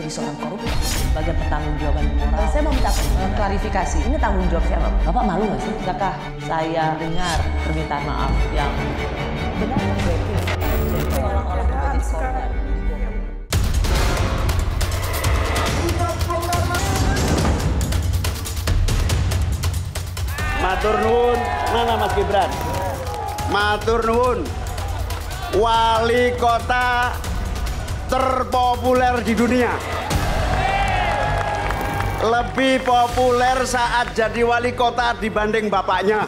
jadi seorang koruptor sebagai pertanggungjawaban moral. Saya mau minta klarifikasi. Ini tanggung jawab siapa? Bapak malu nggak sih? Apakah saya dengar permintaan maaf yang benar? Matur nuwun, mana Mas Gibran? Matur nuwun, wali kota terpopuler di dunia. Lebih populer saat jadi wali kota dibanding bapaknya.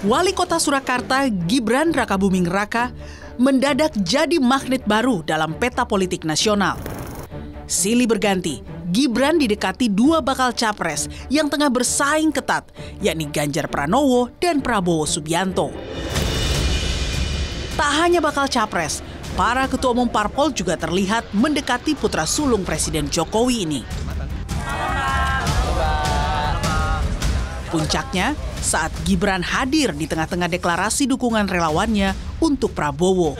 Wali Kota Surakarta Gibran Rakabuming Raka mendadak jadi magnet baru dalam peta politik nasional. Silih berganti, Gibran didekati dua bakal capres yang tengah bersaing ketat, yakni Ganjar Pranowo dan Prabowo Subianto. Tak hanya bakal capres, para ketua umum parpol juga terlihat mendekati putra sulung Presiden Jokowi ini. Puncaknya saat Gibran hadir di tengah-tengah deklarasi dukungan relawannya untuk Prabowo.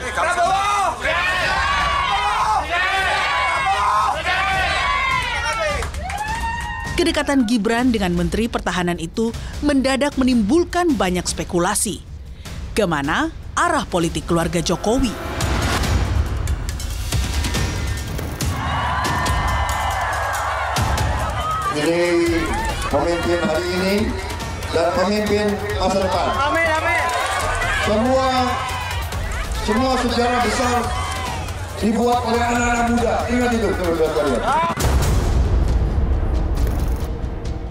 Kedekatan Gibran dengan Menteri Pertahanan itu mendadak menimbulkan banyak spekulasi. Kemana arah politik keluarga Jokowi? Ini pemimpin hari ini dan pemimpin masa depan. Amin, amin. Semua sejarah besar dibuat oleh anak-anak muda. Ingat itu, teman-teman.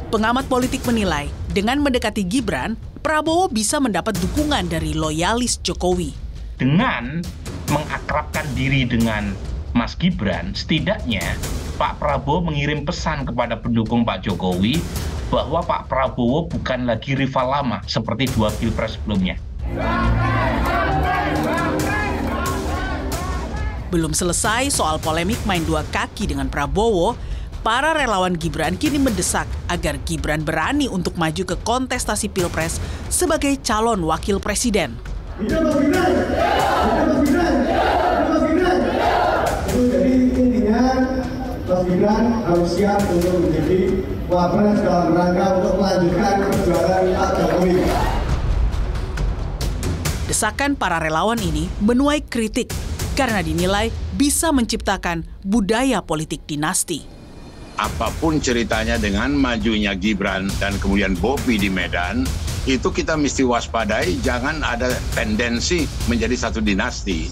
Pengamat politik menilai, dengan mendekati Gibran, Prabowo bisa mendapat dukungan dari loyalis Jokowi. Dengan mengakrabkan diri dengan Mas Gibran, setidaknya Pak Prabowo mengirim pesan kepada pendukung Pak Jokowi bahwa Pak Prabowo bukan lagi rival lama seperti dua pilpres sebelumnya. Belum selesai soal polemik main dua kaki dengan Prabowo, para relawan Gibran kini mendesak agar Gibran berani untuk maju ke kontestasi pilpres sebagai calon wakil presiden. Jadi intinya Mas Gibran harus siap untuk menjadi wapres dalam rangka untuk melanjutkan perjuangan Pak Jokowi. Desakan para relawan ini menuai kritik karena dinilai bisa menciptakan budaya politik dinasti. Apapun ceritanya dengan majunya Gibran dan kemudian Bobi di Medan, itu kita mesti waspadai, jangan ada tendensi menjadi satu dinasti.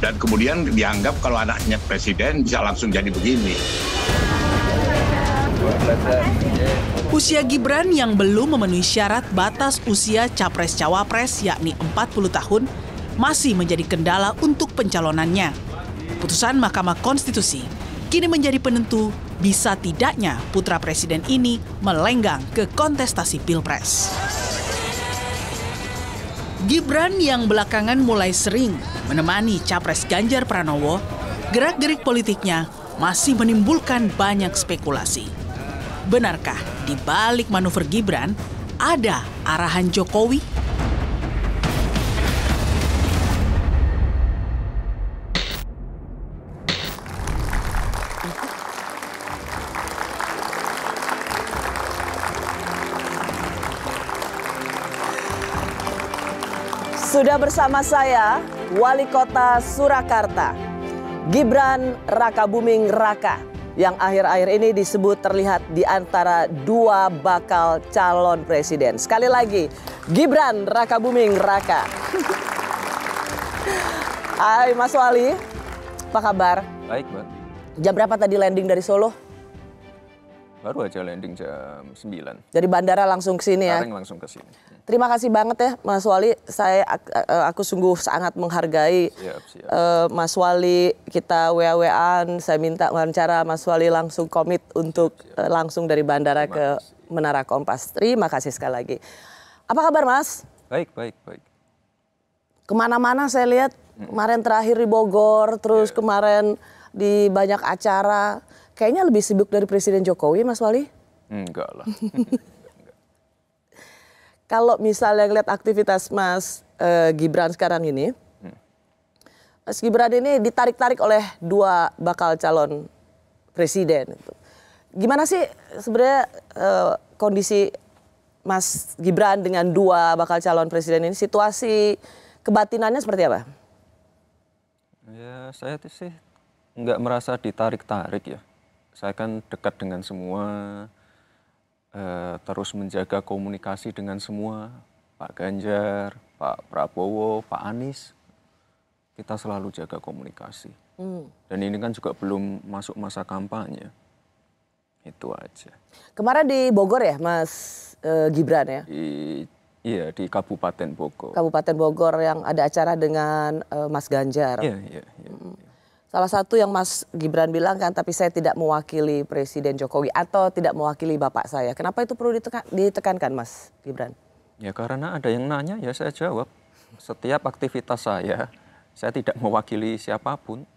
Dan kemudian dianggap kalau anaknya presiden bisa langsung jadi begini. Usia Gibran yang belum memenuhi syarat batas usia capres-cawapres yakni 40 tahun masih menjadi kendala untuk pencalonannya. Putusan Mahkamah Konstitusi kini menjadi penentu bisa tidaknya putra presiden ini melenggang ke kontestasi pilpres. Gibran yang belakangan mulai sering menemani capres Ganjar Pranowo, gerak-gerik politiknya masih menimbulkan banyak spekulasi. Benarkah di balik manuver Gibran ada arahan Jokowi? Sudah bersama saya, Wali Kota Surakarta, Gibran Rakabuming Raka, yang akhir-akhir ini disebut terlihat di antara dua bakal calon presiden. Sekali lagi, Gibran Rakabuming Raka. Hai Mas Wali, apa kabar? Baik, Mbak. Jam berapa tadi landing dari Solo? Baru aja landing jam 9. Dari bandara langsung ke sini ya? Sekarang langsung ke sini. Terima kasih banget ya Mas Wali, aku sungguh sangat menghargai Siap. Mas Wali, kita WA-WAan, saya minta wawancara Mas Wali langsung komit untuk langsung dari bandara ke Menara Kompas. Terima kasih sekali lagi. Apa kabar Mas? Baik. Kemana-mana saya lihat, kemarin terakhir di Bogor, terus kemarin di banyak acara. Kayaknya lebih sibuk dari Presiden Jokowi Mas Wali? Enggak lah. Kalau misalnya lihat aktivitas Mas Gibran sekarang ini, Mas Gibran ini ditarik-tarik oleh dua bakal calon presiden. Gimana sih sebenarnya kondisi Mas Gibran dengan dua bakal calon presiden ini, situasi kebatinannya seperti apa? Ya saya sih nggak merasa ditarik-tarik ya. Saya kan dekat dengan semua, terus menjaga komunikasi dengan semua, Pak Ganjar, Pak Prabowo, Pak Anies. Kita selalu jaga komunikasi. Dan ini kan juga belum masuk masa kampanye. Itu aja. Kemarin di Bogor ya Mas Gibran ya? Iya di Kabupaten Bogor. Kabupaten Bogor yang ada acara dengan Mas Ganjar. Iya. Salah satu yang Mas Gibran bilang kan, tapi saya tidak mewakili Presiden Jokowi atau tidak mewakili bapak saya. Kenapa itu perlu ditekankan Mas Gibran? Ya karena ada yang nanya ya saya jawab. Setiap aktivitas saya tidak mewakili siapapun.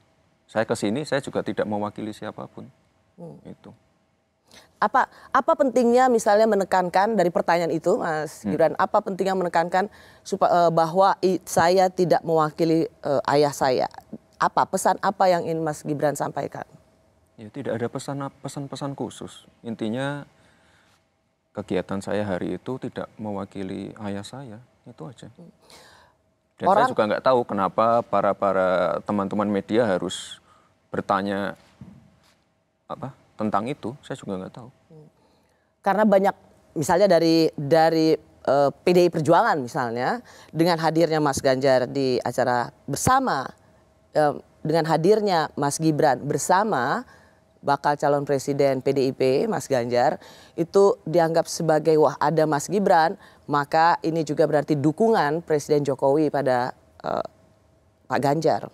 Saya ke sini saya juga tidak mewakili siapapun. Itu. Apa pentingnya misalnya menekankan dari pertanyaan itu Mas Gibran, apa pentingnya menekankan bahwa saya tidak mewakili ayah saya? Pesan apa yang ingin Mas Gibran sampaikan? Ya tidak ada pesan-pesan khusus. Intinya kegiatan saya hari itu tidak mewakili ayah saya, itu aja. Dan saya juga nggak tahu kenapa para teman-teman media harus bertanya tentang itu, saya juga nggak tahu. Karena banyak misalnya dari PDI Perjuangan misalnya, dengan hadirnya Mas Ganjar di acara bersama, dengan hadirnya Mas Gibran bersama bakal calon presiden PDIP Mas Ganjar, itu dianggap sebagai wah ada Mas Gibran, maka ini juga berarti dukungan Presiden Jokowi pada Pak Ganjar.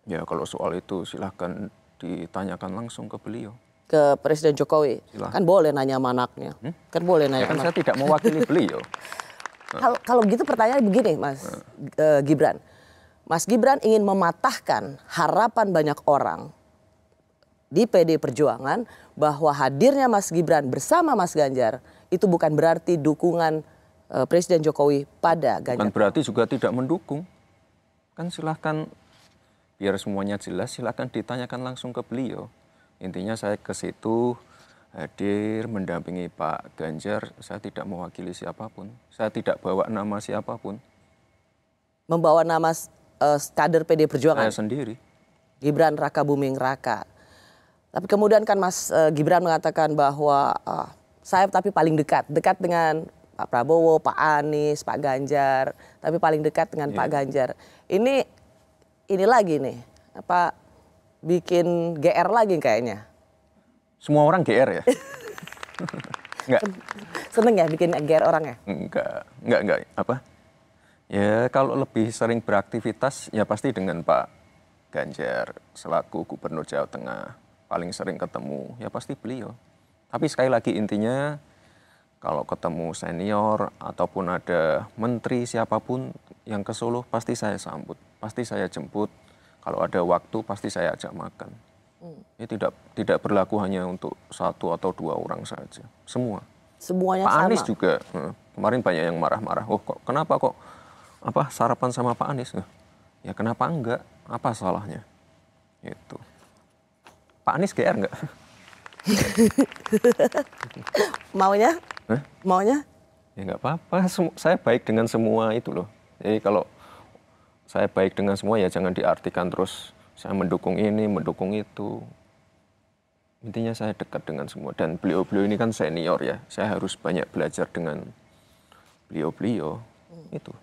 Ya kalau soal itu silahkan ditanyakan langsung ke beliau. Ke Presiden Jokowi, silahkan. Kan boleh nanya sama anaknya, kan boleh nanya. Ya kan saya tidak mewakili beliau. Kalau begitu pertanyaan begini Mas Gibran. Mas Gibran ingin mematahkan harapan banyak orang di PD Perjuangan bahwa hadirnya Mas Gibran bersama Mas Ganjar itu bukan berarti dukungan Presiden Jokowi pada Ganjar. Bukan berarti juga tidak mendukung. Kan silahkan, biar semuanya jelas, silahkan ditanyakan langsung ke beliau. Intinya saya ke situ hadir mendampingi Pak Ganjar, saya tidak mewakili siapapun. Saya tidak bawa nama siapapun. Membawa nama kader PD Perjuangan? Saya sendiri. Gibran Rakabuming Raka. Tapi kemudian kan Mas Gibran mengatakan bahwa saya tapi paling dekat dengan Pak Prabowo, Pak Anies, Pak Ganjar, tapi paling dekat dengan Pak Ganjar. Ini lagi nih, bikin GR lagi kayaknya. Semua orang GR ya? Enggak. Seneng ya bikin GR orang ya? Enggak. Ya kalau lebih sering beraktivitas ya pasti dengan Pak Ganjar selaku Gubernur Jawa Tengah. Paling sering ketemu ya pasti beliau. Tapi sekali lagi intinya kalau ketemu senior ataupun ada menteri siapapun yang ke Solo pasti saya sambut, pasti saya jemput. Kalau ada waktu pasti saya ajak makan. Ini tidak berlaku hanya untuk satu atau dua orang saja, semua. Semuanya Pak sama. Anies juga kemarin banyak yang marah-marah. Kenapa kok sarapan sama Pak Anies? Ya kenapa enggak? Apa salahnya? Itu. Pak Anies GR enggak? Maunya? Maunya? Ya enggak apa-apa. Saya baik dengan semua itu loh. Jadi kalau saya baik dengan semua ya jangan diartikan terus saya mendukung ini, mendukung itu. Intinya saya dekat dengan semua. Dan beliau-beliau ini kan senior ya. Saya harus banyak belajar dengan beliau-beliau. Itu.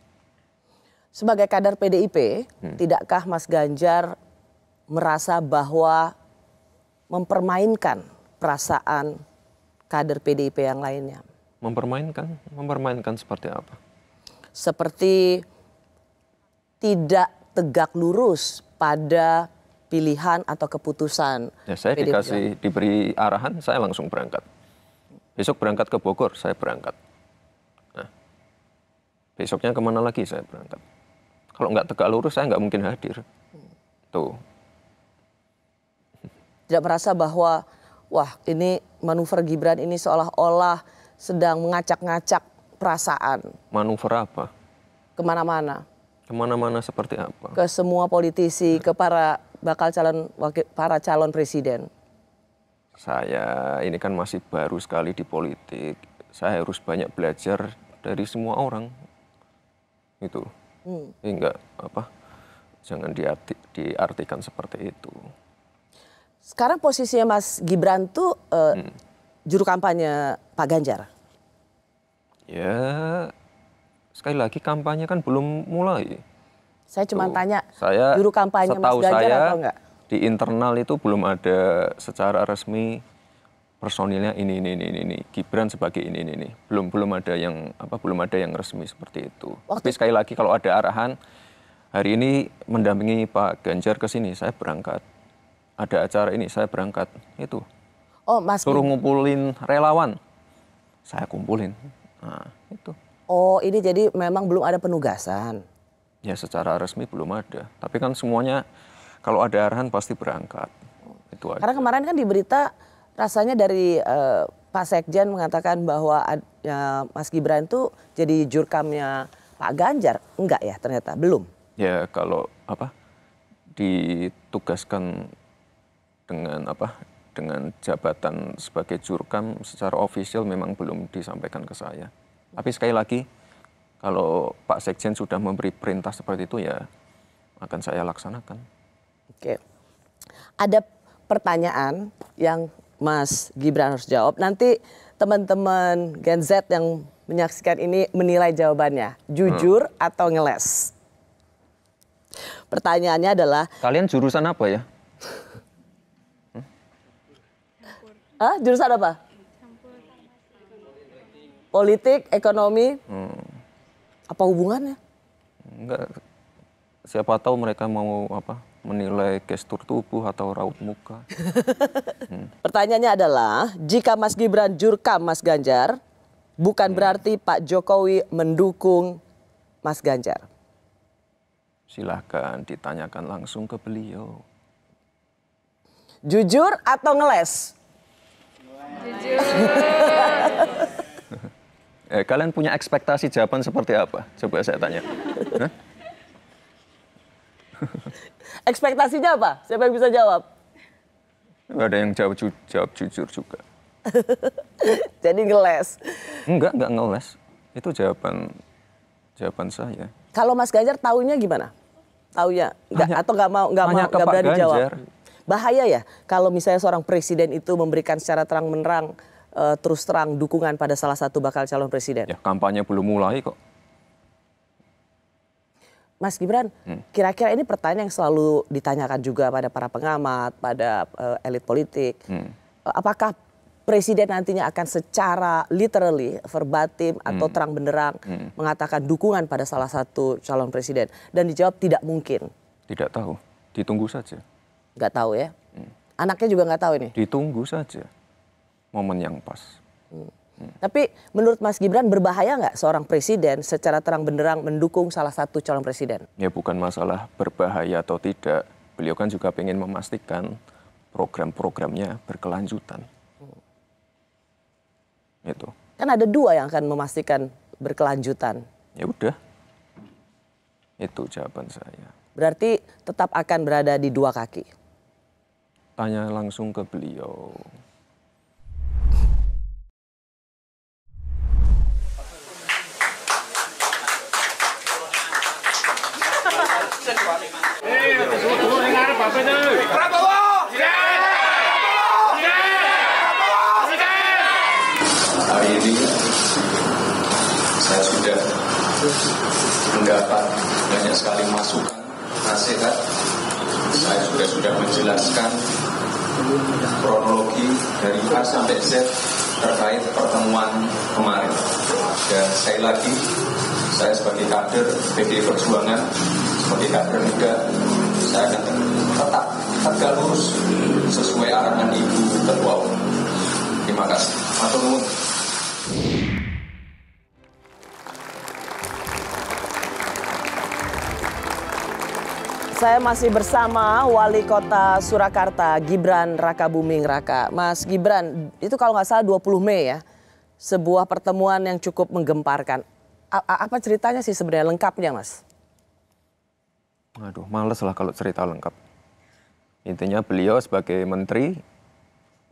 Sebagai kader PDIP, tidakkah Mas Ganjar merasa bahwa mempermainkan perasaan kader PDIP yang lainnya? Mempermainkan? Mempermainkan seperti apa? Seperti tidak tegak lurus pada pilihan atau keputusan. Ya, saya diberi arahan, saya langsung berangkat. Besok berangkat ke Bogor, saya berangkat. Nah, besoknya kemana lagi saya berangkat. Kalau nggak tegak lurus, saya nggak mungkin hadir. Tuh. Tidak merasa bahwa, wah ini manuver Gibran ini seolah-olah sedang mengacak-ngacak perasaan. Manuver apa? Kemana-mana. Kemana-mana seperti apa? Ke semua politisi, ke para calon presiden. Saya ini kan masih baru sekali di politik. Saya harus banyak belajar dari semua orang. Itu. Enggak jangan diartikan seperti itu. Sekarang posisinya Mas Gibran tuh juru kampanye Pak Ganjar. Ya, sekali lagi kampanye kan belum mulai. Saya cuma tanya, saya, juru kampanye Mas Ganjar atau enggak? Di internal itu belum ada secara resmi personilnya ini. Gibran sebagai ini. Belum ada yang resmi seperti itu. Tapi sekali lagi kalau ada arahan, hari ini mendampingi Pak Ganjar ke sini, saya berangkat. Ada acara ini, saya berangkat. Itu. Oh, Mas suruh ngumpulin relawan, saya kumpulin. Nah, itu. Oh, ini jadi memang belum ada penugasan. Ya, secara resmi belum ada. Tapi kan semuanya kalau ada arahan pasti berangkat. Itu aja. Karena kemarin kan di berita rasanya dari Pak Sekjen mengatakan bahwa Mas Gibran itu jadi jurkamnya Pak Ganjar. Enggak ya, ternyata belum. Ya, kalau ditugaskan dengan jabatan sebagai jurkam secara ofisial memang belum disampaikan ke saya. Tapi sekali lagi, kalau Pak Sekjen sudah memberi perintah seperti itu ya akan saya laksanakan. Oke. Ada pertanyaan yang Mas Gibran harus jawab. Nanti teman-teman Gen Z yang menyaksikan ini menilai jawabannya. Jujur atau ngeles? Pertanyaannya adalah... Kalian jurusan apa ya? Jurusan apa? Politik, ekonomi? Apa hubungannya? Enggak. Siapa tahu mereka mau menilai gestur tubuh atau raut muka. Pertanyaannya adalah, jika Mas Gibran jurkam Mas Ganjar, bukan berarti Pak Jokowi mendukung Mas Ganjar. Silahkan ditanyakan langsung ke beliau. Jujur atau ngeles? Jujur. Kalian punya ekspektasi jawaban seperti apa? Coba saya tanya. Ekspektasinya apa? Siapa yang bisa jawab? Nggak ada yang jawab jujur juga. Jadi ngeles? Enggak ngeles. Itu jawaban saya. Kalau Mas Ganjar taunya gimana? Taunya atau nggak berani jawab? Bahaya ya kalau misalnya seorang presiden itu memberikan secara terang-menerang terus terang dukungan pada salah satu bakal calon presiden. Ya, kampanye belum mulai kok. Mas Gibran, kira-kira ini pertanyaan yang selalu ditanyakan juga pada para pengamat, pada elit politik. Apakah presiden nantinya akan secara literally, verbatim atau terang benderang mengatakan dukungan pada salah satu calon presiden? Dan dijawab tidak mungkin. Tidak tahu, ditunggu saja. Nggak tahu ya? Anaknya juga nggak tahu ini? Ditunggu saja momen yang pas. Tapi menurut Mas Gibran berbahaya nggak seorang presiden secara terang benderang mendukung salah satu calon presiden? Ya bukan masalah berbahaya atau tidak. Beliau kan juga ingin memastikan program-programnya berkelanjutan. Itu. Kan ada dua yang akan memastikan berkelanjutan. Ya udah. Itu jawaban saya. Berarti tetap akan berada di dua kaki? Tanya langsung ke beliau. Hari ini saya sudah mendapat banyak sekali masukan, nasihat. Saya sudah menjelaskan kronologi dari A sampai Z terkait pertemuan kemarin. Dan sekali lagi, saya sebagai kader PDI Perjuangan, sebagai kader muda, saya akan tetap tegak lurus sesuai arahan Ibu Ketua Umum. Terima kasih. Matur nuwun. Saya masih bersama Wali Kota Surakarta, Gibran Rakabuming Raka. Mas Gibran, itu kalau nggak salah 20 Mei ya, sebuah pertemuan yang cukup menggemparkan. Apa ceritanya sih sebenarnya lengkapnya, Mas? Aduh, males lah kalau cerita lengkap. Intinya beliau sebagai menteri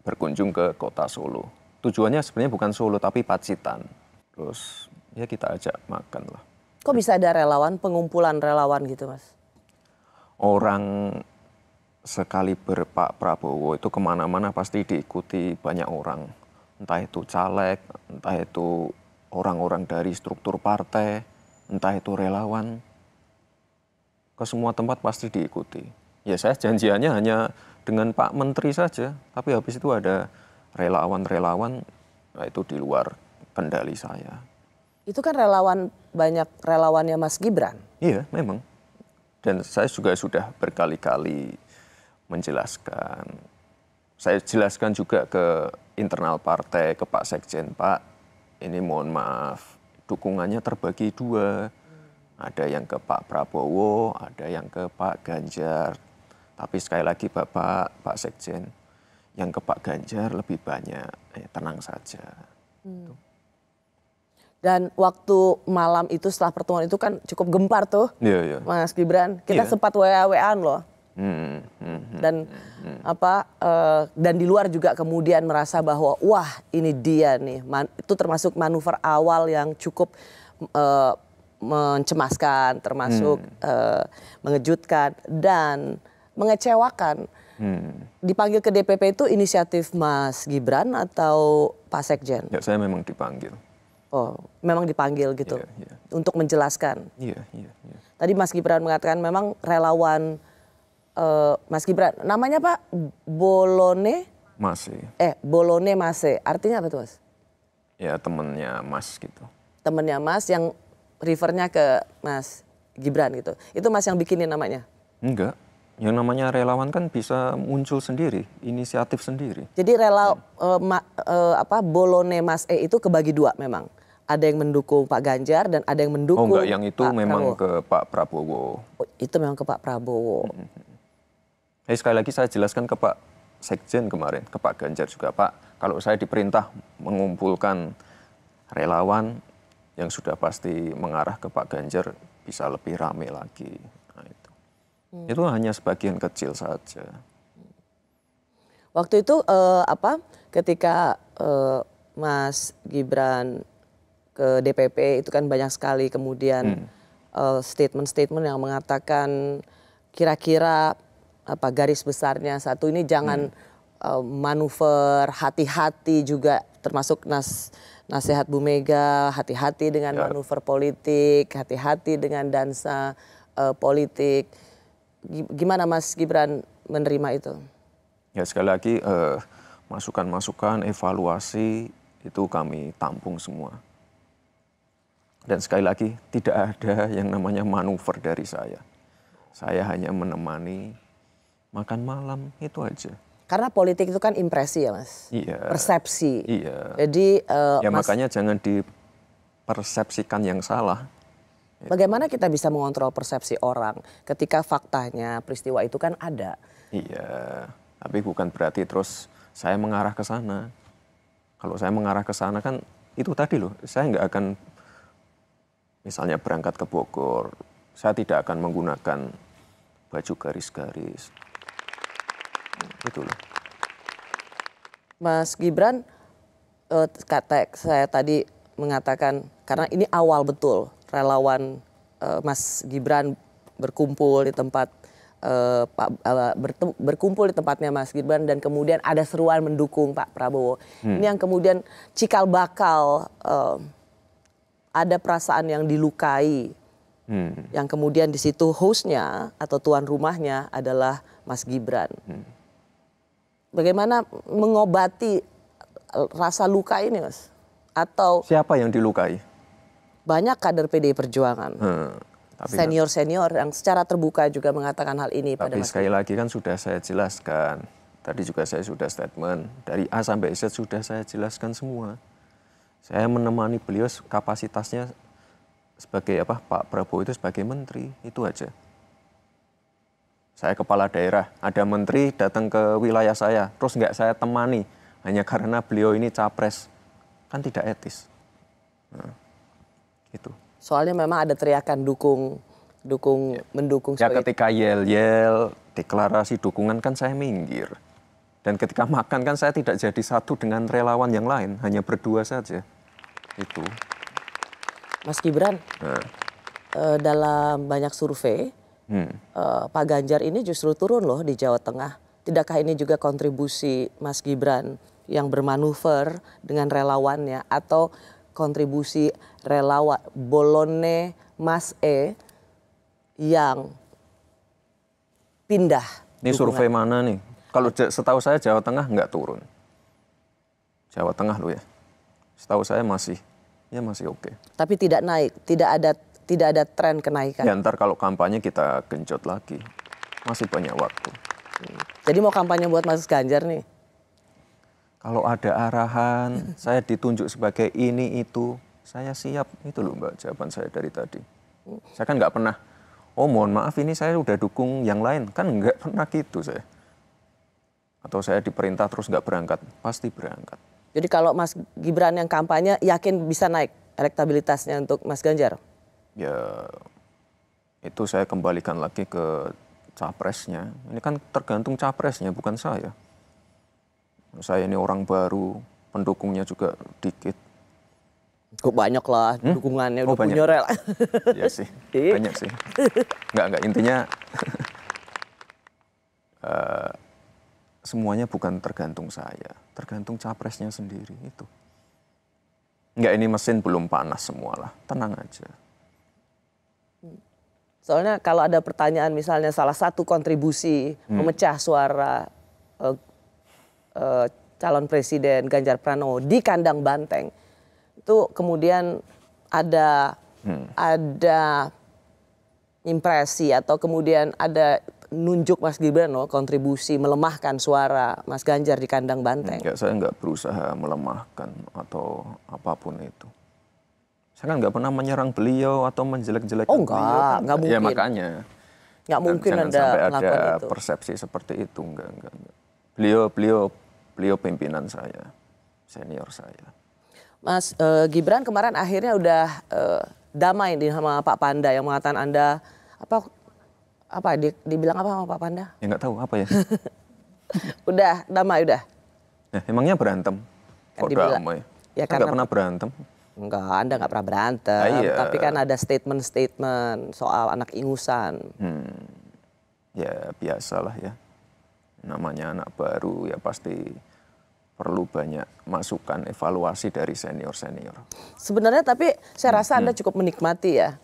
berkunjung ke kota Solo. Tujuannya sebenarnya bukan Solo, tapi Pacitan. Terus ya kita ajak makan lah. Kok bisa ada relawan, pengumpulan relawan gitu, Mas? Orang sekaliber Pak Prabowo itu kemana-mana pasti diikuti banyak orang. Entah itu caleg, entah itu orang-orang dari struktur partai, entah itu relawan. Ke semua tempat pasti diikuti. Ya saya janjiannya hanya dengan Pak Menteri saja, tapi habis itu ada relawan-relawan, nah itu di luar kendali saya. Itu kan relawan, banyak relawannya Mas Gibran. Iya, memang. Dan saya juga sudah berkali-kali menjelaskan. Saya jelaskan juga ke internal partai, ke Pak Sekjen, Pak, ini mohon maaf, dukungannya terbagi dua. Ada yang ke Pak Prabowo, ada yang ke Pak Ganjar. Tapi sekali lagi Pak Sekjen, yang ke Pak Ganjar lebih banyak, tenang saja. Dan waktu malam itu setelah pertemuan itu kan cukup gempar tuh, Mas Gibran. Kita sempat WA-WAan loh. Dan dan di luar juga kemudian merasa bahwa wah ini dia nih. Itu termasuk manuver awal yang cukup mencemaskan, termasuk mengejutkan dan mengecewakan. Dipanggil ke DPP itu inisiatif Mas Gibran atau Pak Sekjen? Ya, saya memang dipanggil. Oh, memang dipanggil gitu untuk menjelaskan. Iya. Tadi Mas Gibran mengatakan memang relawan Mas Gibran, namanya Pak Bolone Mase. Bolone Mase, artinya apa tuh Mas? Ya temennya Mas gitu. Temennya Mas yang refernya ke Mas Gibran gitu. Itu Mas yang bikinin namanya? Enggak. Yang namanya relawan kan bisa muncul sendiri, inisiatif sendiri. Jadi Bolone Mas itu kebagi dua memang. Ada yang mendukung Pak Ganjar dan ada yang mendukung Oh enggak, yang itu Pak memang Prabowo. ke Pak Prabowo. Oh, itu memang ke Pak Prabowo. Sekali lagi saya jelaskan ke Pak Sekjen kemarin, ke Pak Ganjar juga, Pak, kalau saya diperintah mengumpulkan relawan yang sudah pasti mengarah ke Pak Ganjar bisa lebih ramai lagi. Nah, itu hanya sebagian kecil saja. Waktu itu ketika Mas Gibran ke DPP itu kan banyak sekali kemudian statement-statement yang mengatakan kira-kira garis besarnya satu ini jangan manuver, hati-hati juga termasuk nasihat Bu Mega, hati-hati dengan manuver politik, hati-hati dengan dansa politik. Gimana Mas Gibran menerima itu? Ya sekali lagi masukan-masukan, evaluasi itu kami tampung semua. Dan sekali lagi tidak ada yang namanya manuver dari saya. Saya hanya menemani makan malam, itu aja. Karena politik itu kan impresi ya Mas? Iya. Persepsi. Iya. Jadi ya makanya jangan dipersepsikan yang salah. Bagaimana kita bisa mengontrol persepsi orang ketika faktanya peristiwa itu kan ada? Iya, tapi bukan berarti terus saya mengarah ke sana. Kalau saya mengarah ke sana kan itu tadi loh, saya nggak akan misalnya berangkat ke Bogor, saya tidak akan menggunakan baju garis-garis. Itu loh. Mas Gibran, kata saya tadi mengatakan karena ini awal betul relawan Mas Gibran berkumpul di tempat berkumpul di tempatnya Mas Gibran dan kemudian ada seruan mendukung Pak Prabowo. Ini yang kemudian cikal bakal ada perasaan yang dilukai. Yang kemudian di situ hostnya atau tuan rumahnya adalah Mas Gibran. Bagaimana mengobati rasa luka ini, Mas? Atau siapa yang dilukai? Banyak kader PDI Perjuangan, senior-senior yang secara terbuka juga mengatakan hal ini pada Mas. Tapi sekali lagi kan sudah saya jelaskan. Tadi juga saya sudah statement dari A sampai Z sudah saya jelaskan semua. Saya menemani beliau kapasitasnya sebagai Pak Prabowo itu sebagai menteri, itu aja. Saya kepala daerah, ada menteri datang ke wilayah saya, terus nggak saya temani hanya karena beliau ini capres, kan tidak etis. Nah, itu. Soalnya memang ada teriakan dukung mendukung Ya sebagai... ketika yel-yel, deklarasi dukungan kan saya minggir. Dan ketika makan kan saya tidak jadi satu dengan relawan yang lain, hanya berdua saja. Itu. Mas Gibran, dalam banyak survei, Pak Ganjar ini justru turun loh di Jawa Tengah. Tidakkah ini juga kontribusi Mas Gibran yang bermanuver dengan relawannya atau kontribusi relawan Bolone Mas yang pindah? Ini survei mana nih? Kalau setahu saya Jawa Tengah nggak turun. Jawa Tengah loh ya. Setahu saya masih oke. Tapi tidak naik, tidak ada tren kenaikan. Ya ntar kalau kampanye kita genjot lagi. Masih banyak waktu. Jadi mau kampanye buat Mas Ganjar nih? Kalau ada arahan, saya ditunjuk sebagai ini itu, saya siap. Itu loh Mbak jawaban saya dari tadi. Saya kan nggak pernah, oh mohon maaf ini saya udah dukung yang lain. Kan nggak pernah gitu saya. Atau saya diperintah terus nggak berangkat, pasti berangkat. Jadi kalau Mas Gibran yang kampanye yakin bisa naik elektabilitasnya untuk Mas Ganjar? Ya itu saya kembalikan lagi ke capresnya. Ini kan tergantung capresnya, bukan saya. Saya ini orang baru, pendukungnya juga dikit. Kok banyak lah dukungannya, udah banyak. punya rel. Iya sih, banyak sih. Enggak, intinya semuanya bukan tergantung saya, tergantung capresnya sendiri itu. Enggak, ini mesin belum panas semualah, tenang aja. Soalnya kalau ada pertanyaan misalnya salah satu kontribusi memecah suara calon presiden Ganjar Pranowo di kandang banteng, itu kemudian ada impresi atau kemudian ada nunjuk Mas Gibran kontribusi melemahkan suara Mas Ganjar di kandang banteng. Enggak, saya enggak berusaha melemahkan atau apapun itu. Saya kan nggak pernah menyerang beliau atau menjelek-jelekan beliau. Enggak mungkin. Ya makanya. Nggak mungkin jangan ada sampai melakukan ada itu. persepsi seperti itu, enggak. Beliau pimpinan saya, senior saya. Mas Gibran kemarin akhirnya udah damai sama Pak Panda yang mengatakan Anda dibilang apa sama Pak Panda? Ya nggak tahu apa ya. Udah damai udah. Nah, emangnya berantem? Kok damai? Ya kan nggak pernah berantem. Enggak, Anda nggak pernah berantem. Iya. Tapi kan ada statement-statement soal anak ingusan. Ya biasalah ya. Namanya anak baru ya pasti perlu banyak masukan, evaluasi dari senior-senior. Sebenarnya tapi saya rasa Anda cukup menikmati ya.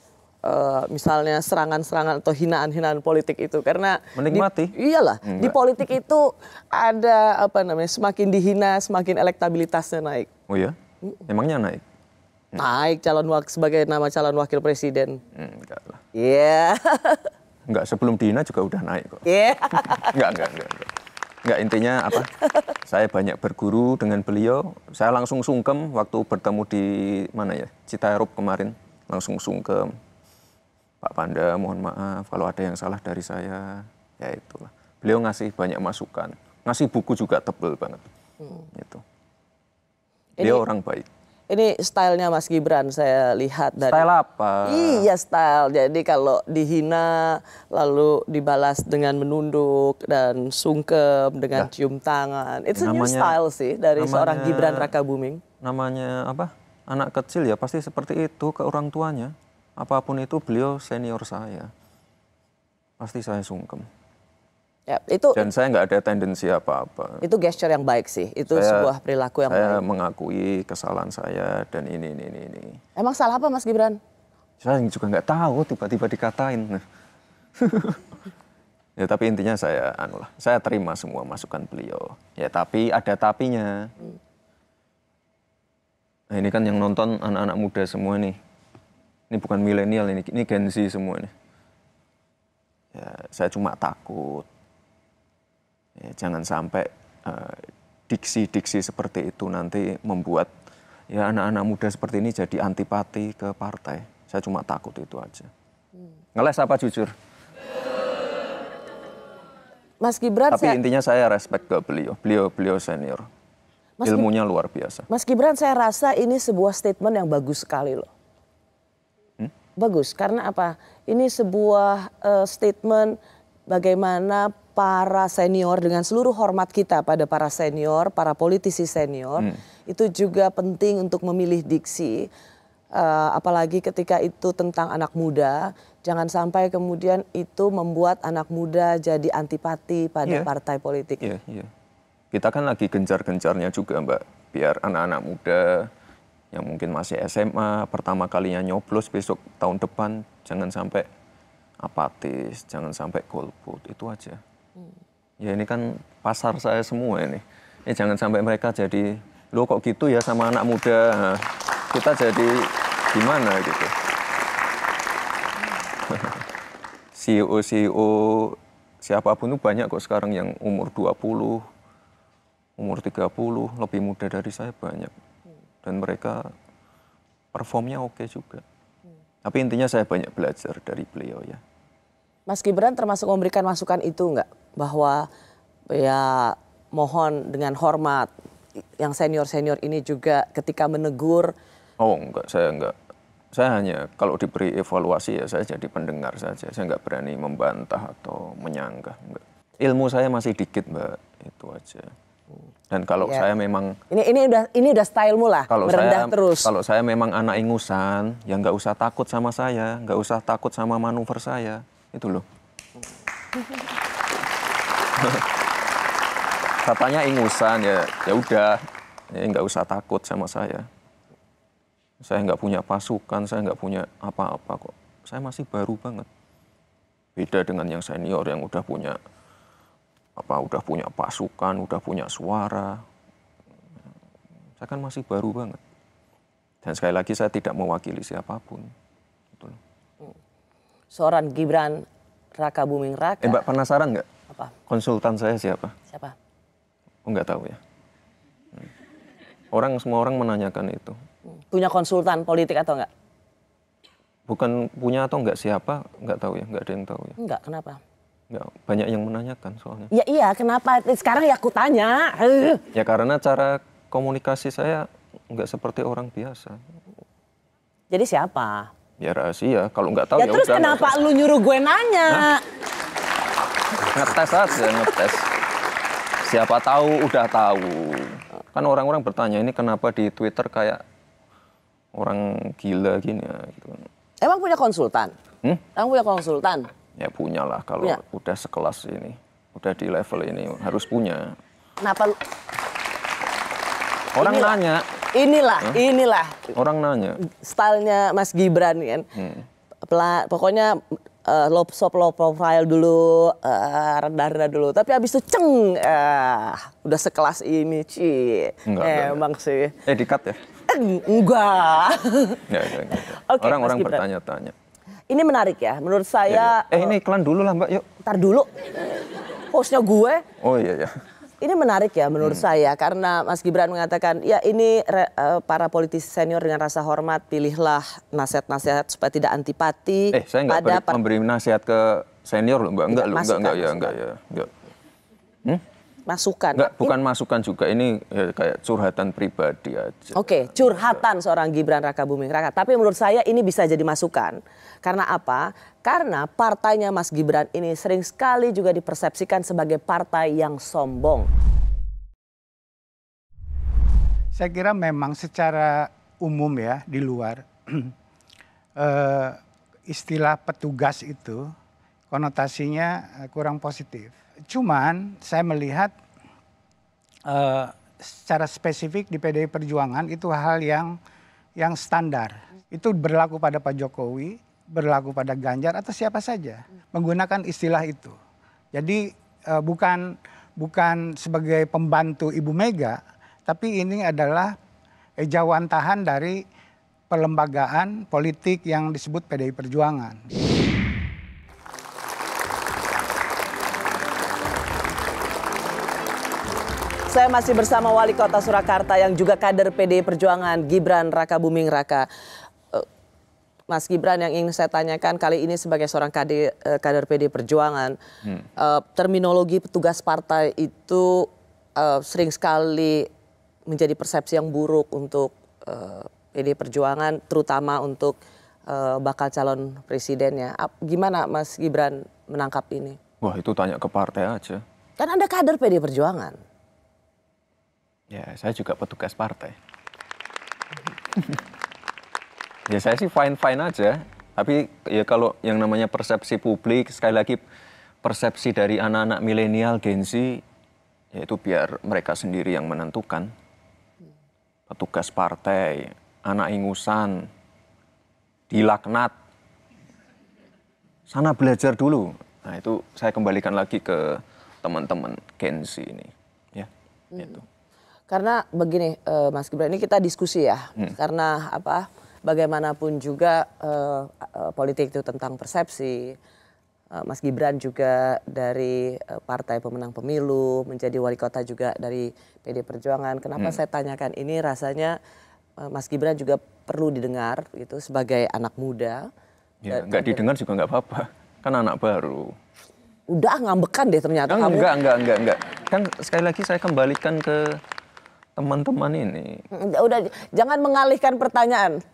Misalnya serangan-serangan atau hinaan-hinaan politik itu. Karena menikmati? Iyalah, di politik itu ada semakin dihina, semakin elektabilitasnya naik. Oh ya? Emangnya naik? Naik sebagai nama calon wakil presiden. Enggak lah. Iya. Enggak, sebelum dihina juga udah naik kok. Iya. Enggak, intinya apa? Saya banyak berguru dengan beliau. Saya langsung sungkem waktu bertemu di mana ya? Citarup kemarin. Langsung sungkem. Pak Panda, mohon maaf kalau ada yang salah dari saya. Ya itulah. Beliau ngasih banyak masukan. Ngasih buku juga tebel banget. Gitu. Beliau orang baik. Ini stylenya Mas Gibran saya lihat dari... Style apa? Iya style, jadi kalau dihina lalu dibalas dengan menunduk dan sungkem dengan cium tangan. It's a new style sih dari seorang Gibran Rakabuming. Namanya apa? Anak kecil ya pasti seperti itu ke orang tuanya. Apapun itu beliau senior saya. Pasti saya sungkem. Ya, itu, dan saya nggak ada tendensi apa-apa. Itu gesture yang baik sih. Itu sebuah perilaku yang baik. Saya mengakui kesalahan saya dan ini. Emang salah apa Mas Gibran? Saya juga nggak tahu, tiba-tiba dikatain. Ya tapi intinya saya terima semua masukan beliau. Ya tapi ada tapinya. Nah ini kan yang nonton anak-anak muda semua nih. Ini bukan milenial ini Gen Z semua nih. Ya saya cuma takut. Ya, jangan sampai diksi-diksi seperti itu nanti membuat ya anak-anak muda seperti ini jadi antipati ke partai. Saya cuma takut itu aja. Ngeles apa jujur? Mas Gibran. Tapi intinya saya respect ke beliau. Beliau senior. Ilmunya luar biasa. Mas Gibran saya rasa ini sebuah statement yang bagus sekali loh. bagus karena apa? Ini sebuah statement bagaimana para senior dengan seluruh hormat kita pada para senior, para politisi senior, itu juga penting untuk memilih diksi. Apalagi ketika itu tentang anak muda, jangan sampai kemudian itu membuat anak muda jadi antipati pada partai politik. Iya. Kita kan lagi gencar-gencarnya juga Mbak, biar anak-anak muda yang mungkin masih SMA, pertama kalinya nyoblos besok tahun depan, jangan sampai apatis, jangan sampai golput, itu aja. Ya ini kan pasar saya semua ini. Jangan sampai mereka jadi, lo kok gitu ya sama anak muda, nah, kita jadi gimana gitu. CEO siapapun itu banyak kok sekarang yang umur 20, umur 30, lebih muda dari saya banyak. Dan mereka performnya oke juga. Tapi intinya saya banyak belajar dari beliau ya. Mas Gibran termasuk memberikan masukan itu enggak? Bahwa ya mohon dengan hormat yang senior-senior ini juga ketika menegur. Oh enggak, saya enggak. Saya hanya kalau diberi evaluasi ya saya jadi pendengar saja. Saya enggak berani membantah atau menyanggah. Enggak. Ilmu saya masih dikit Mbak, itu aja. Dan kalau saya memang ini udah stylemu lah, merendah terus. Kalau saya memang anak ingusan, ya nggak usah takut sama saya, nggak usah takut sama manuver saya, itu loh. Katanya ingusan ya udah, ya nggak usah takut sama saya. Saya nggak punya pasukan, saya nggak punya apa-apa kok. Saya masih baru banget. Beda dengan yang senior yang udah punya pasukan, udah punya suara. Saya kan masih baru banget. Dan sekali lagi saya tidak mewakili siapapun. Betul. Seorang Gibran Raka Buming Raka. Mbak penasaran nggak? Apa? Konsultan saya siapa? Siapa? Oh nggak tahu ya. Semua orang menanyakan itu. Punya konsultan politik atau enggak? Bukan punya atau enggak siapa, nggak tahu ya, nggak ada yang tahu ya. Enggak, kenapa? Nggak, banyak yang menanyakan soalnya. Ya iya, kenapa? Sekarang ya aku tanya. Ya karena cara komunikasi saya nggak seperti orang biasa. Jadi siapa? Ya rahasia, kalau nggak tahu ya terus udah, kenapa lu nyuruh gue nanya? Ngetes aja, ngetes. Siapa tahu udah tahu. Kan orang-orang bertanya ini kenapa di Twitter kayak orang gila gini ya gitu. Emang punya konsultan? Emang punya konsultan? Ya punya lah kalau udah sekelas ini, udah di level ini harus punya. Kenapa lu? Orang nanya. Inilah. Orang nanya. Stylenya Mas Gibran kan. Pokoknya low profile dulu, rendah-rendah dulu. Tapi abis itu udah sekelas ini, emang sih. Dikat ya? Enggak. Okay, orang-orang bertanya-tanya. Ini menarik ya, menurut saya. Ini iklan dulu lah Mbak, yuk. Ntar dulu. Hostnya gue. Oh iya. Ini menarik ya menurut saya, karena Mas Gibran mengatakan, ya ini para politisi senior dengan rasa hormat, pilihlah nasihat-nasihat supaya tidak antipati. Saya nggak memberi nasihat ke senior loh Mbak, enggak ya. Masukan. Enggak, bukan masukan juga, ini ya kayak curhatan pribadi aja. Oke, curhatan seorang Gibran Raka Buming Raka. Tapi menurut saya ini bisa jadi masukan. Karena apa? Karena partainya Mas Gibran ini sering sekali juga dipersepsikan sebagai partai yang sombong. Saya kira memang secara umum ya di luar istilah petugas itu konotasinya kurang positif. Cuman saya melihat secara spesifik di PDI Perjuangan itu hal yang standar. Itu berlaku pada Pak Jokowi, berlaku pada Ganjar atau siapa saja menggunakan istilah itu. Jadi bukan sebagai pembantu Ibu Mega, tapi ini adalah ejawantahan dari pelembagaan politik yang disebut PDI Perjuangan. Saya masih bersama Wali Kota Surakarta yang juga kader PDI Perjuangan, Gibran Raka Buming Raka. Mas Gibran, yang ingin saya tanyakan kali ini sebagai seorang kader PDI Perjuangan, terminologi petugas partai itu sering sekali menjadi persepsi yang buruk untuk PDI Perjuangan, terutama untuk bakal calon presidennya. Gimana Mas Gibran menangkap ini? Wah, itu tanya ke partai aja. Kan Anda kader PD Perjuangan. Ya, saya juga petugas partai. Ya, saya sih fine-fine aja. Tapi ya kalau yang namanya persepsi publik, sekali lagi persepsi dari anak-anak milenial Gen Z, ya itu biar mereka sendiri yang menentukan. Petugas partai, anak ingusan, dilaknat, sana belajar dulu. Nah itu saya kembalikan lagi ke teman-teman Gen Z ini. Ya, itu. Karena begini Mas Gibran, ini kita diskusi ya. Karena apa? Bagaimanapun juga politik itu tentang persepsi. Mas Gibran juga dari partai pemenang pemilu, menjadi wali kota juga dari PD Perjuangan. Kenapa saya tanyakan ini? Rasanya Mas Gibran juga perlu didengar gitu sebagai anak muda. Ya, nggak didengar juga nggak apa-apa. Kan anak baru. Udah ngambekan deh ternyata kamu. Enggak. Kan sekali lagi saya kembalikan ke teman-teman ini. Udah, jangan mengalihkan pertanyaan.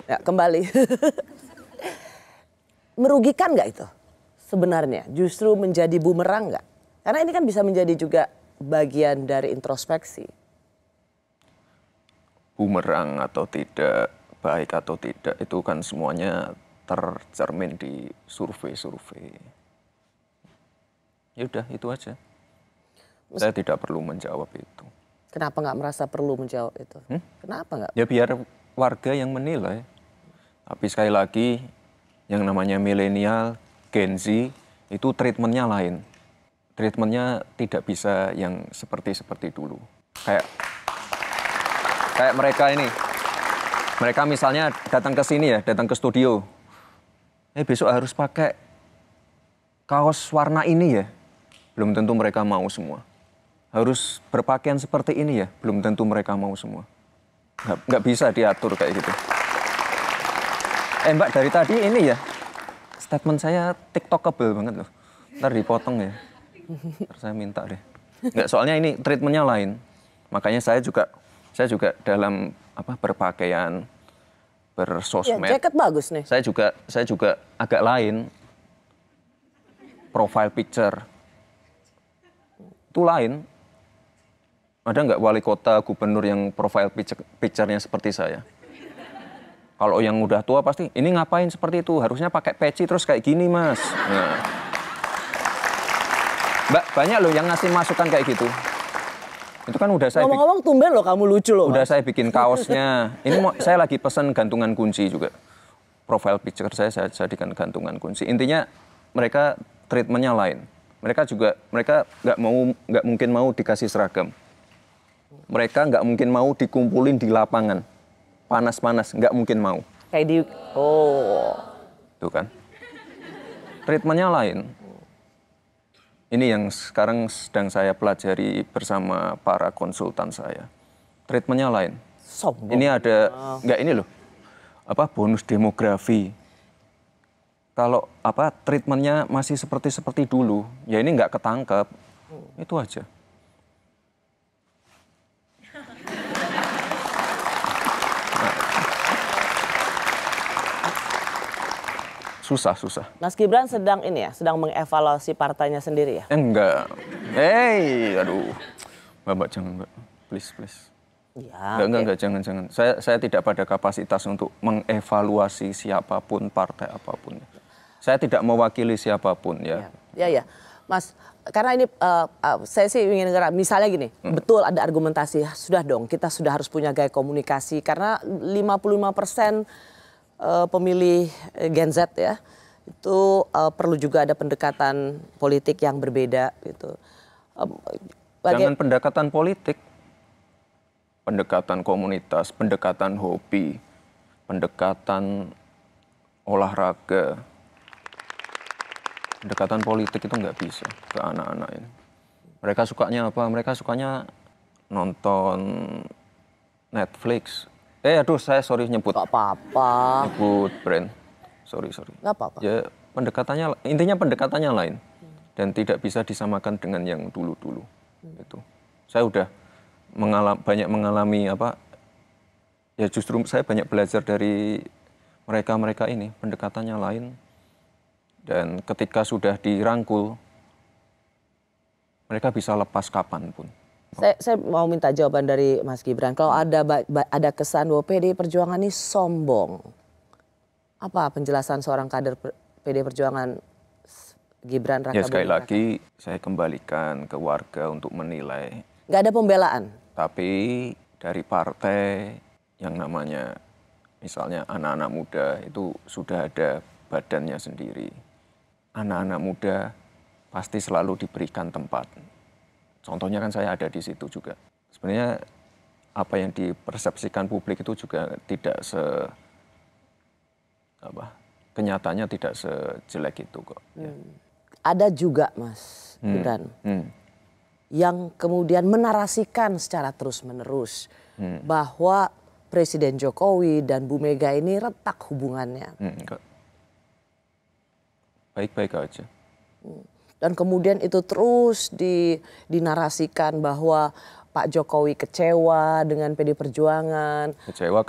Ya, kembali. Merugikan nggak itu sebenarnya? Justru menjadi bumerang nggak? Karena ini kan bisa menjadi juga bagian dari introspeksi. Bumerang atau tidak, baik atau tidak, itu kan semuanya tercermin di survei-survei. Ya udah, itu aja. Saya tidak perlu menjawab itu. Kenapa nggak merasa perlu menjawab itu? Kenapa nggak? Ya biar warga yang menilai. Tapi sekali lagi, yang namanya milenial, Gen Z, itu treatmentnya lain. Treatmentnya tidak bisa yang seperti dulu. Kayak mereka ini. Mereka misalnya datang ke sini ya, datang ke studio. Besok harus pakai kaos warna ini ya. Belum tentu mereka mau semua. Harus berpakaian seperti ini ya, belum tentu mereka mau semua. Nggak bisa diatur kayak gitu. Mbak, dari tadi ini ya, statement saya tiktokable banget loh. Ntar dipotong ya. Ntar saya minta deh. Nggak, soalnya ini treatmentnya lain. Makanya saya juga dalam berpakaian, bersosmed. Ya, jaket bagus nih. Saya juga agak lain. Profile picture. Itu lain. Ada nggak wali kota, gubernur yang profile picture-nya seperti saya? Kalau yang udah tua pasti, ini ngapain seperti itu? Harusnya pakai peci terus kayak gini, Mas. Nah. Mbak, banyak loh yang ngasih masukan kayak gitu. Itu kan udah saya... Ngomong-ngomong tumben loh kamu lucu loh. Udah saya bikin kaosnya. Ini saya lagi pesen gantungan kunci juga. Profile picture saya jadikan gantungan kunci. Intinya mereka treatmentnya lain. Mereka nggak mungkin mau dikasih seragam. Mereka nggak mungkin mau dikumpulin di lapangan. Panas-panas, nggak mungkin mau. Kayak di... Oh. Tuh kan. Treatmentnya lain. Ini yang sekarang sedang saya pelajari bersama para konsultan saya. Treatmentnya lain. Sombong. Ini ada, nggak ini loh, bonus demografi. Kalau treatmentnya masih seperti dulu, ya ini nggak ketangkep. Itu aja. Susah. Mas Gibran sedang mengevaluasi partainya sendiri ya? Enggak. Aduh. Mbak, jangan, Mbak. Please. Ya, enggak, jangan. Saya tidak pada kapasitas untuk mengevaluasi siapapun, partai apapun. Saya tidak mewakili siapapun ya. Ya. Mas, karena ini saya sih ingin misalnya gini, betul ada argumentasi, sudah dong kita sudah harus punya gaya komunikasi karena 55% pemilih Gen Z ya itu perlu juga ada pendekatan politik yang berbeda gitu. Jangan pendekatan politik, pendekatan komunitas, pendekatan hobi, pendekatan olahraga, pendekatan politik itu nggak bisa ke anak-anak ini. Mereka sukanya apa? Mereka sukanya nonton Netflix. Aduh, saya sorry nyebut. Gak apa-apa. Nyebut brand. Sorry. Gak apa-apa. Ya, intinya pendekatannya lain. Dan tidak bisa disamakan dengan yang dulu-dulu. Itu. Saya udah banyak mengalami ya justru saya banyak belajar dari mereka ini pendekatannya lain. Dan ketika sudah dirangkul, mereka bisa lepas kapanpun. Saya mau minta jawaban dari Mas Gibran. Kalau ada kesan bahwa PDI Perjuangan ini sombong, apa penjelasan seorang kader PDI Perjuangan Gibran Raka Ya sekali Buming Raka? lagi saya kembalikan ke warga untuk menilai. Nggak ada pembelaan? Tapi dari partai yang namanya misalnya anak-anak muda itu sudah ada badannya sendiri. Anak-anak muda pasti selalu diberikan tempat. Contohnya kan saya ada di situ juga. Sebenarnya apa yang dipersepsikan publik itu juga tidak kenyataannya tidak sejelek itu kok. Ada juga Mas Gibran yang kemudian menarasikan secara terus-menerus bahwa Presiden Jokowi dan Bu Mega ini retak hubungannya. Enggak. Baik-baik aja. Dan kemudian itu terus dinarasikan bahwa Pak Jokowi kecewa dengan PD Perjuangan. Kecewa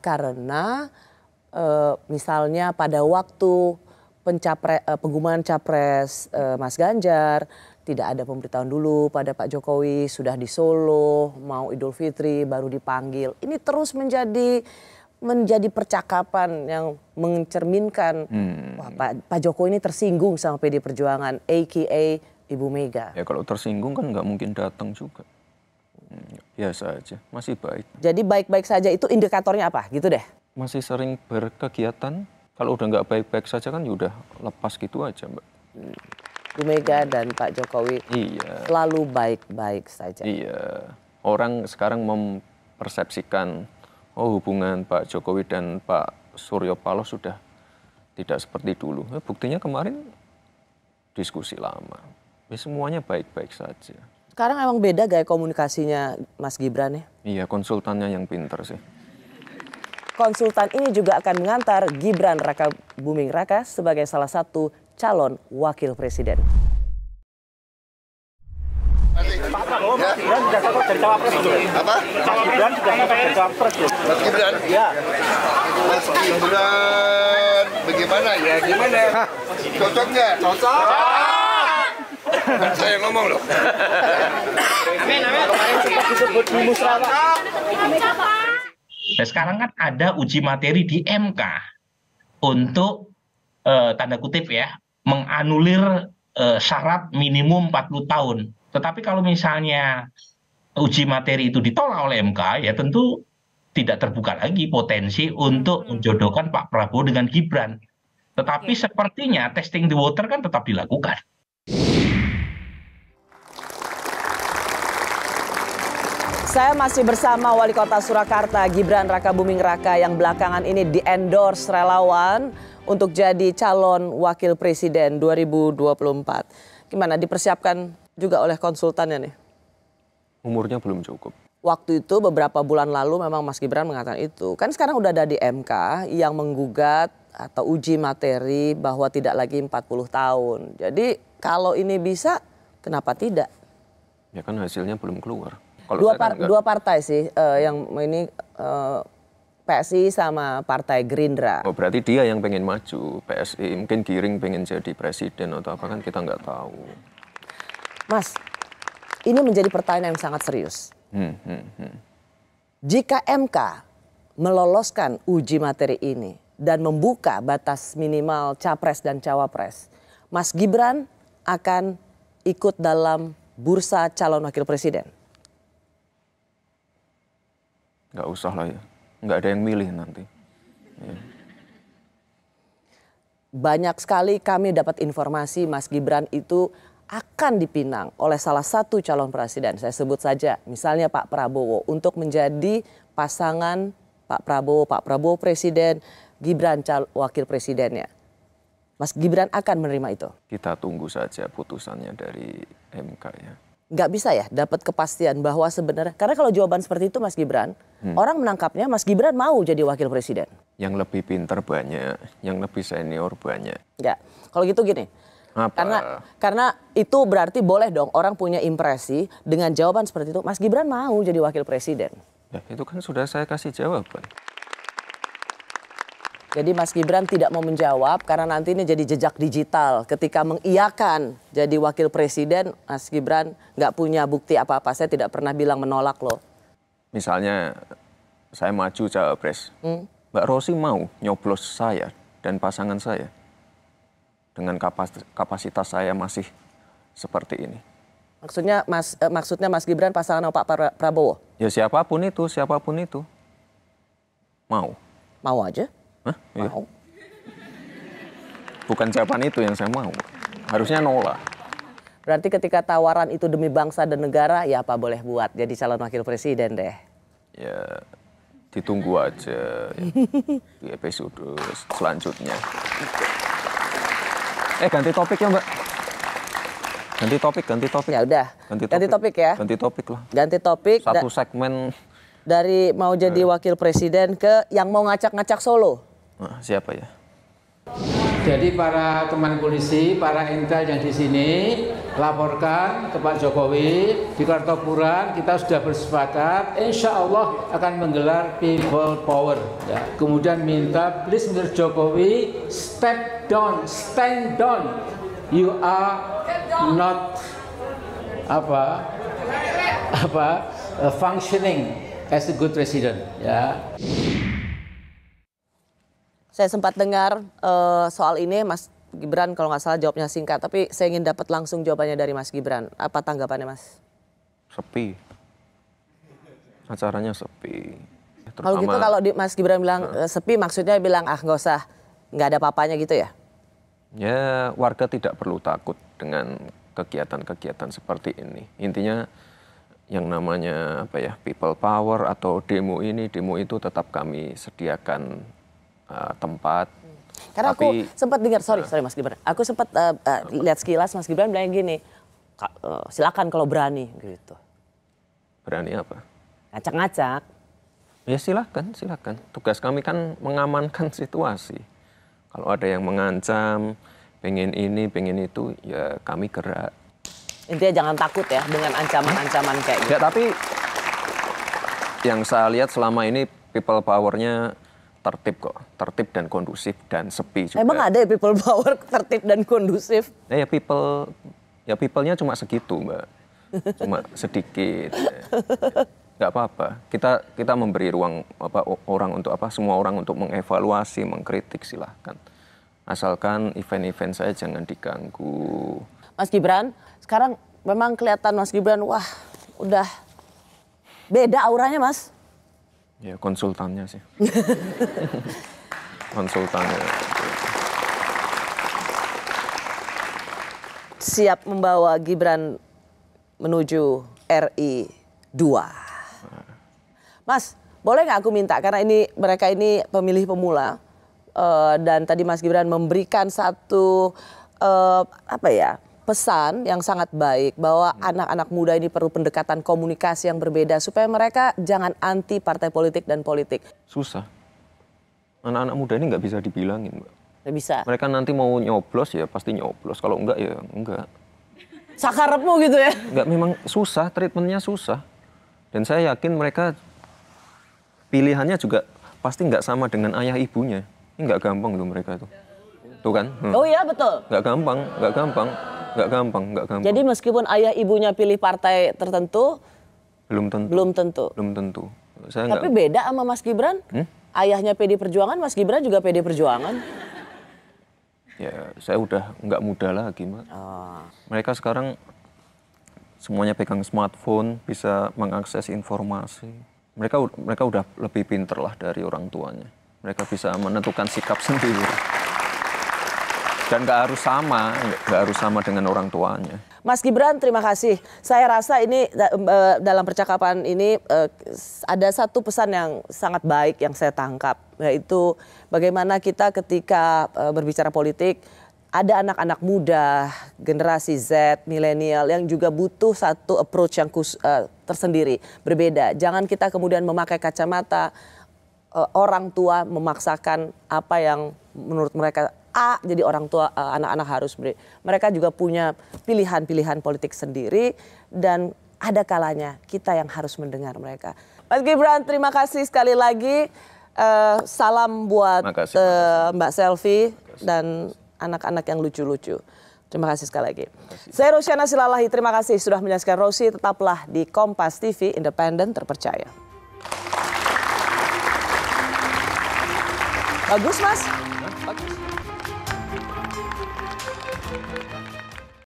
karena misalnya pada waktu pengumuman capres Mas Ganjar tidak ada pemberitahuan dulu pada Pak Jokowi, sudah di Solo, mau Idul Fitri baru dipanggil. Ini terus menjadi percakapan yang mencerminkan wah, Pak Jokowi ini tersinggung sama PD Perjuangan, a.k.a. Ibu Mega. Ya kalau tersinggung kan nggak mungkin datang juga. Biasa aja, masih baik. Jadi baik-baik saja itu indikatornya apa? Gitu deh. Masih sering berkegiatan, kalau udah nggak baik-baik saja kan ya udah lepas gitu aja Mbak. Bu Mega dan Pak Jokowi selalu baik-baik saja. Iya, orang sekarang mempersepsikan hubungan Pak Jokowi dan Pak Surya Paloh sudah tidak seperti dulu. Buktinya kemarin diskusi lama. Semuanya baik-baik saja. Sekarang emang beda gaya komunikasinya Mas Gibran ya? Iya, konsultannya yang pinter sih. Konsultan ini juga akan mengantar Gibran Raka Buming Raka sebagai salah satu calon wakil presiden. Pak Prabowo, Mas Gibran sudah cocok jadi cawapres belum? Apa? Mas Gibran sudah cocok jadi cawapres belum? Mas Gibran? Ya. Mas Gibran, bagaimana ya? Gimana? Cocok nggak? Cocok. Saya ngomong loh. Amin, amin. Kemarin sempat disebut di musyawarah. Nah, sekarang kan ada uji materi di MK untuk tanda kutip ya menganulir syarat minimum 40 tahun. Tetapi kalau misalnya uji materi itu ditolak oleh MK ya tentu tidak terbuka lagi potensi untuk menjodohkan Pak Prabowo dengan Gibran. Tetapi sepertinya testing the water kan tetap dilakukan. Saya masih bersama Wali Kota Surakarta Gibran Raka Buming Raka yang belakangan ini di-endorse relawan untuk jadi calon wakil presiden 2024. Gimana, dipersiapkan juga oleh konsultannya nih? Umurnya belum cukup. Waktu itu beberapa bulan lalu memang Mas Gibran mengatakan itu. Kan sekarang udah ada di MK yang menggugat atau uji materi bahwa tidak lagi 40 tahun. Jadi kalau ini bisa, kenapa tidak? Ya kan hasilnya belum keluar. Dua partai sih yang ini PSI sama Partai Gerindra. Oh berarti dia yang pengen maju, PSI mungkin Giring pengen jadi presiden atau apa kan kita nggak tahu. Mas, ini menjadi pertanyaan yang sangat serius. Jika MK meloloskan uji materi ini dan membuka batas minimal capres dan cawapres, Mas Gibran akan ikut dalam bursa calon wakil presiden? Nggak usah lah ya, nggak ada yang milih nanti. Ya. Banyak sekali kami dapat informasi Mas Gibran itu akan dipinang oleh salah satu calon presiden. Saya sebut saja misalnya Pak Prabowo untuk menjadi pasangan Pak Prabowo presiden, Gibran wakil presidennya. Mas Gibran akan menerima itu? Kita tunggu saja putusannya dari MK ya. Nggak bisa ya dapat kepastian bahwa sebenarnya, karena kalau jawaban seperti itu Mas Gibran, orang menangkapnya Mas Gibran mau jadi wakil presiden. Yang lebih pintar banyak, yang lebih senior banyak. Ya, kalau gitu gini. Apa? Karena itu berarti boleh dong orang punya impresi dengan jawaban seperti itu. Mas Gibran mau jadi wakil presiden. Ya, itu kan sudah saya kasih jawaban. Jadi Mas Gibran tidak mau menjawab karena nanti ini jadi jejak digital. Ketika mengiyakan jadi wakil presiden, Mas Gibran nggak punya bukti apa-apa. Saya tidak pernah bilang menolak loh. Misalnya saya maju cawapres, Mbak Rosi mau nyoblos saya dan pasangan saya dengan kapasitas saya masih seperti ini. Maksudnya Mas Gibran pasangan sama Pak Prabowo? Ya siapapun itu mau. Mau aja? Hah? Iya. Mau. Bukan jawaban itu yang saya mau. Harusnya nolak. Berarti ketika tawaran itu demi bangsa dan negara, ya apa boleh buat jadi calon wakil presiden deh. Ya ditunggu aja ya, di episode selanjutnya. Ganti topik ya Mbak. Ganti topik. Ya udah. Ganti topik ya. Ganti topik lah. Ganti topik. Satu segmen. Dari mau jadi wakil presiden ke yang mau ngacak-ngacak Solo. Nah, siapa ya? Jadi para teman polisi, para intel yang di sini laporkan ke Pak Jokowi di Kartopuran kita sudah bersepakat, insya Allah akan menggelar people power. Ya. Kemudian minta please Mr. Jokowi stand down. You are not functioning as a good president. Ya. Saya sempat dengar soal ini, Mas Gibran kalau nggak salah jawabnya singkat, tapi saya ingin dapat langsung jawabannya dari Mas Gibran. Apa tanggapannya Mas? Sepi. Acaranya sepi. Kalau gitu kalau Mas Gibran bilang sepi, maksudnya bilang nggak usah, nggak ada apa-apanya gitu ya? Ya warga tidak perlu takut dengan kegiatan-kegiatan seperti ini. Intinya yang namanya people power atau demo ini, demo itu tetap kami sediakan tempat. Karena aku sempat dengar, sorry Mas Gibran, aku sempat lihat sekilas Mas Gibran bilang gini, silakan kalau berani gitu. Berani apa? Ngacak-ngacak. Ya silakan. Tugas kami kan mengamankan situasi. Kalau ada yang mengancam, pengen ini, pengen itu, ya kami gerak. Intinya jangan takut ya dengan ancaman-ancaman kayak gitu. Ya tapi yang saya lihat selama ini people power-nya tertib dan kondusif dan sepi juga. Emang ada ya people power tertib dan kondusif? Ya people-nya cuma segitu Mbak, cuma sedikit. Nggak apa-apa. Kita memberi ruang semua orang untuk mengevaluasi, mengkritik silahkan. Asalkan event-event saya jangan diganggu. Mas Gibran, sekarang memang kelihatan Mas Gibran, wah udah beda auranya Mas. Ya konsultannya sih. Konsultannya. Siap membawa Gibran menuju RI 2. Mas, boleh nggak aku minta, karena mereka ini pemilih pemula, dan tadi Mas Gibran memberikan satu pesan yang sangat baik bahwa anak-anak muda ini perlu pendekatan komunikasi yang berbeda supaya mereka jangan anti partai politik dan politik. Susah. Anak-anak muda ini nggak bisa dibilangin, Mbak. Nggak bisa. Mereka nanti mau nyoblos ya pasti nyoblos. Kalau enggak ya enggak. Sakarepmu gitu ya? Enggak, memang susah, treatmentnya susah. Dan saya yakin mereka pilihannya juga pasti nggak sama dengan ayah ibunya. Ini nggak gampang loh mereka tuh. Tuh kan? Oh iya betul. Nggak gampang. Jadi meskipun ayah ibunya pilih partai tertentu, belum tentu. Tapi beda sama Mas Gibran. Ayahnya PD Perjuangan, Mas Gibran juga PD Perjuangan. Ya, saya udah nggak muda lagi, Mbak. Mereka sekarang semuanya pegang smartphone, bisa mengakses informasi. Mereka udah lebih pinter lah dari orang tuanya. Mereka bisa menentukan sikap sendiri. Dan nggak harus sama dengan orang tuanya. Mas Gibran, terima kasih. Saya rasa ini dalam percakapan ini ada satu pesan yang sangat baik yang saya tangkap, yaitu bagaimana kita ketika berbicara politik, ada anak-anak muda, generasi Z, milenial yang juga butuh satu approach yang tersendiri, berbeda. Jangan kita kemudian memakai kacamata orang tua memaksakan apa yang menurut mereka jadi orang tua, anak-anak harus beri. Mereka juga punya pilihan-pilihan politik sendiri dan ada kalanya kita yang harus mendengar mereka. Mas Gibran, terima kasih sekali lagi. salam buat Makasih. Mbak Selvi dan anak-anak yang lucu-lucu. Terima kasih sekali lagi. Saya Rosyana Silalahi, terima kasih sudah menyaksikan Rosi. Tetaplah di Kompas TV, independen, terpercaya. Bagus, Mas? Bagus.